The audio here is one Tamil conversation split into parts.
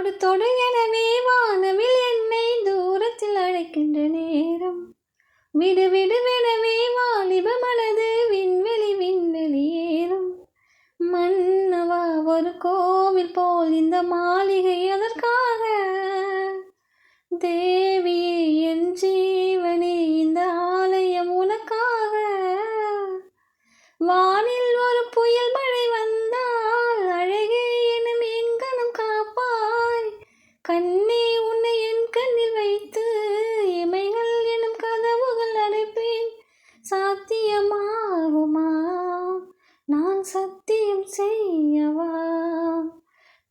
தொடு தொடு எனவே வானவில் என்னை தூரத்தில் அழைக்கின்ற நேரம். விடு விடுவெனவே வாலிப மனது விண்வெளி விண்வெளியேறும். மன்னவா ஒரு கோவில் போல் இந்த மாளிகை அதற்காக. தேவியே என் ஜீவனே இந்த ஆலயம் உனக்காக. வானில் ஒரு புயல் மழை வந்தால் அழகே எனும் எங்கனம் காப்பாய். கண்ணே உன்னை என் கண்ணில் வைத்து இமைகள் எனும் கதவுகள் அடைப்பேன். சாத்தியமாகுமா நான் சத்தியம் செய்யவா.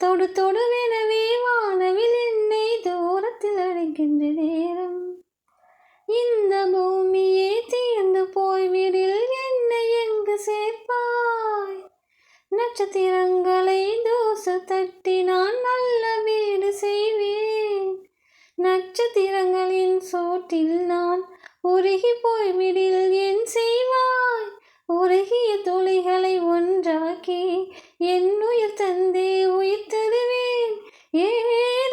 தொடு தொடுவெனவே வானவில் என்னை தூரத்தில் அழைக்கின்ற நேரம். இந்த பூமியே தீர்ந்து போய்விடில் என்னை எங்கு சேர்ப்பாய். நட்சத்திரங்களை தூசு தட்டி நான் நல்ல வீடு செய்வேன். நட்சத்திரங்களின் சோட்டில் நான் உருகி போய்விடில் என் செய்வாய். உருகிய துளிகளை ஒன்றாக்கி என் உயிர் தந்தே உயிர் தருவேன். ஏ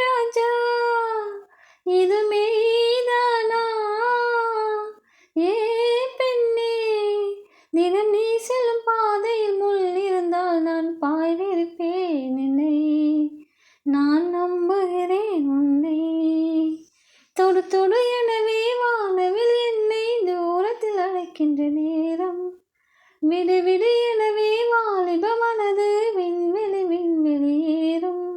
ராஜா இது மெய்தானா. ஏ பெண்ணே தினம் நீ செல்லும் பாதையில் முள் இருந்தால் நான் பாய்விருப்பேன். என்னை நான் நம்புகிறேன் உன்னை. தொடு தொடு எனவே வானவில் என்னை தூரத்தில் அழைக்கின்ற நேரம். விடு விடு எனவே வாலிப மனது விண்வெளி விண்வெளியேறும்.